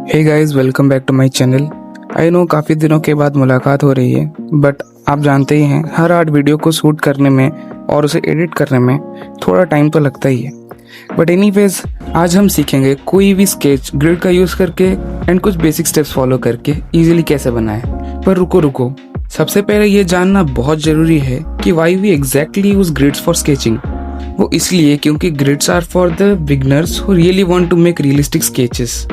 Hey guys, welcome back to my channel. I know काफ़ी दिनों के बाद मुलाकात हो रही है, बट आप जानते ही हैं हर आर्ट वीडियो को शूट करने में और उसे एडिट करने में थोड़ा टाइम तो लगता ही है। बट एनीवेज, आज हम सीखेंगे कोई भी स्केच ग्रिड का यूज़ करके एंड कुछ बेसिक स्टेप्स फॉलो करके इजीली कैसे बनाएं। पर रुको, सबसे पहले ये जानना बहुत ज़रूरी है कि why we exactly use grids for sketching. वो इसलिए क्योंकि grids are for the beginners who really want to make realistic sketches.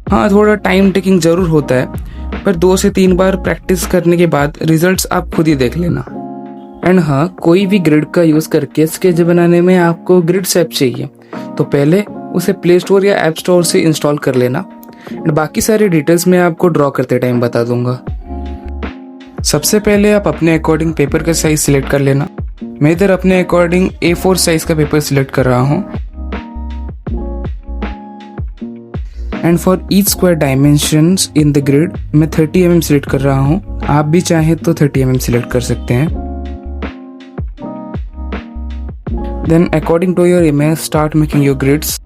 हाँ, थोड़ा टाइम टेकिंग जरूर होता है, पर 2 से 3 बार प्रैक्टिस करने के बाद रिजल्ट्स आप खुद ही देख लेना। एंड हाँ, कोई भी ग्रिड का यूज करके स्केच बनाने में आपको ग्रिड सेप चाहिए, तो पहले उसे प्ले स्टोर या ऐप स्टोर से इंस्टॉल कर लेना। एंड बाकी सारे डिटेल्स मैं आपको ड्रॉ करते टाइम बता दूंगा। सबसे पहले आप अपने अकॉर्डिंग पेपर का साइज सिलेक्ट कर लेना। मैं इधर अपने अकॉर्डिंग A4 साइज का पेपर सिलेक्ट कर रहा हूँ। And for each square dimensions in the grid मैं 30 mm सिलेक्ट कर रहा हूँ। आप भी चाहें तो 30 mm सिलेक्ट कर सकते हैं। Then according to your image start making your grids.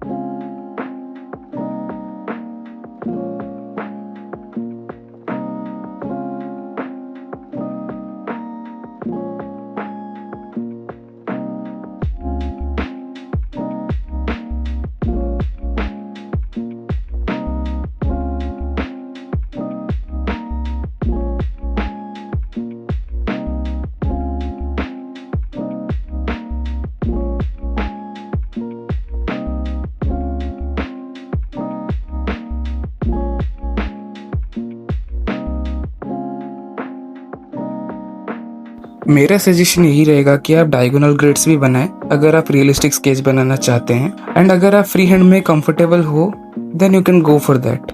मेरा सजेशन यही रहेगा कि आप डायगोनल ग्रिड्स भी बनाएं अगर आप रियलिस्टिक स्केच बनाना चाहते हैं। एंड अगर आप फ्री हैंड में कंफर्टेबल हो then you can go for that.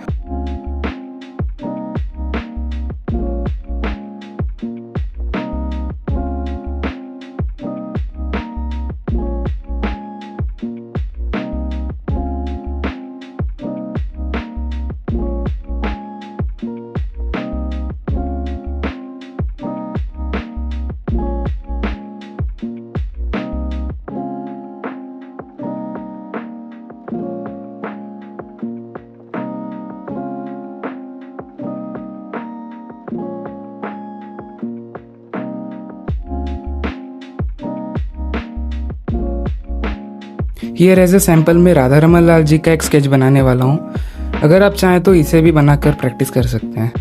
Here as a sample में राधा रमन लाल जी का एक स्केच बनाने वाला हूँ। अगर आप चाहें तो इसे भी बनाकर प्रैक्टिस कर सकते हैं।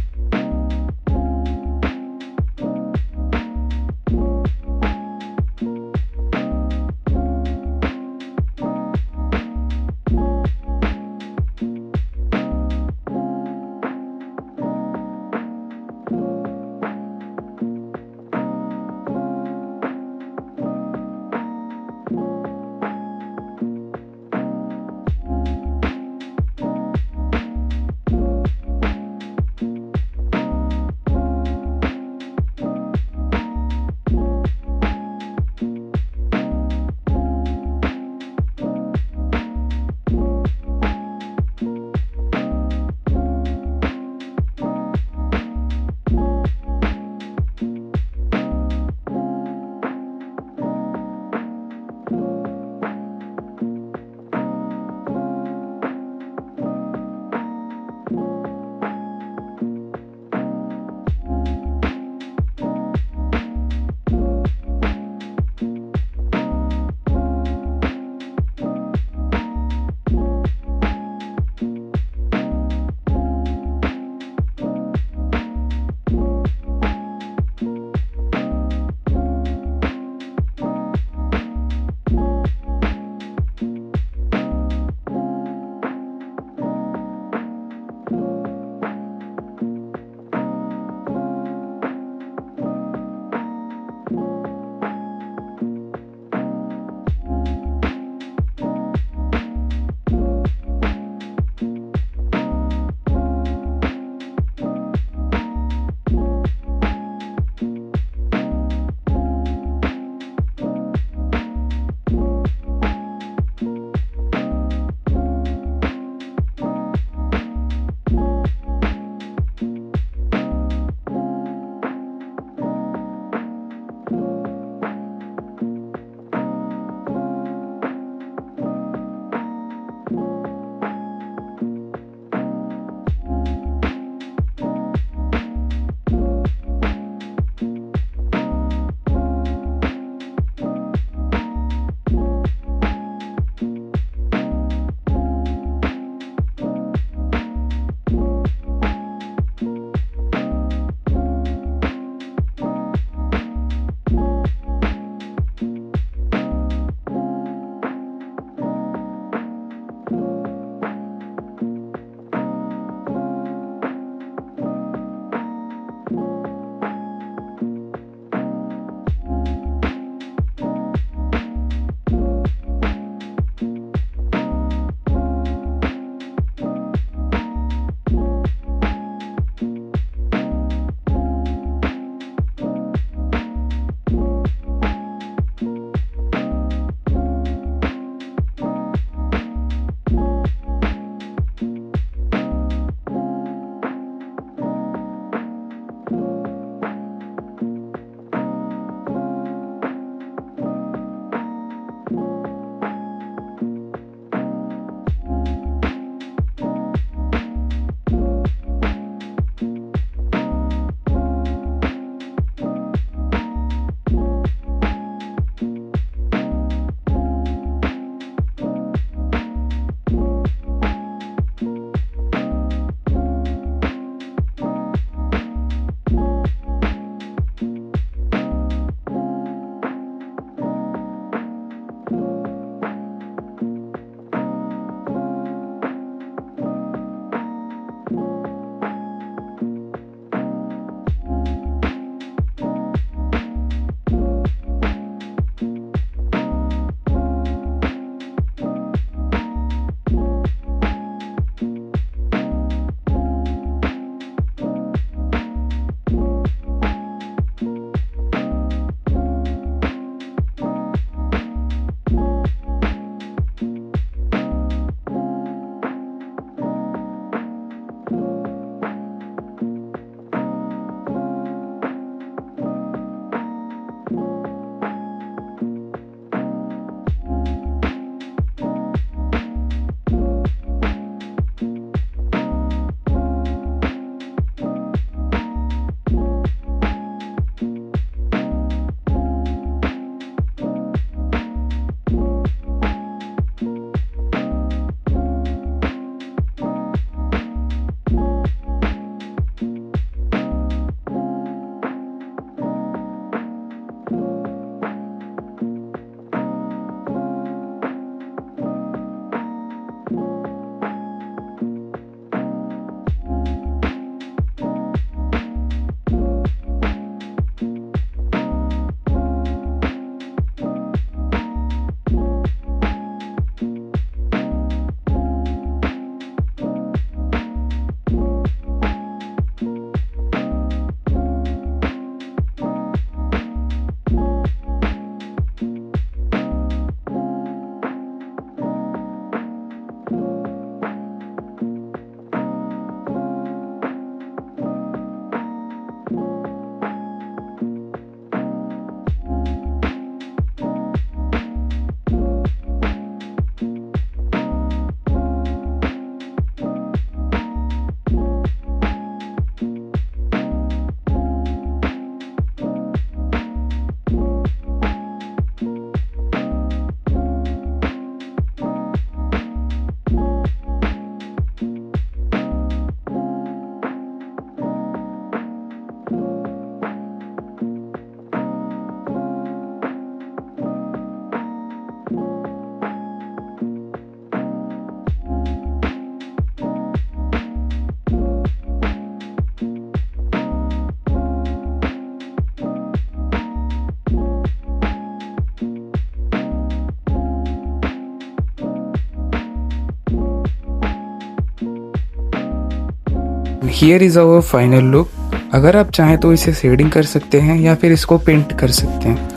Here is our final look. अगर आप चाहें तो इसे शेडिंग कर सकते हैं या फिर इसको पेंट कर सकते हैं।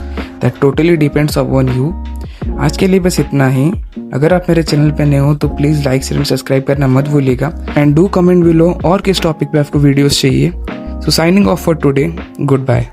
That totally depends upon you. आज के लिए बस इतना ही। अगर आप मेरे चैनल पे नए हो तो please like share and subscribe करना मत भूलिएगा एंड डू कमेंट बिलो और किस टॉपिक पे आपको वीडियोस चाहिए। So signing off for today, good bye.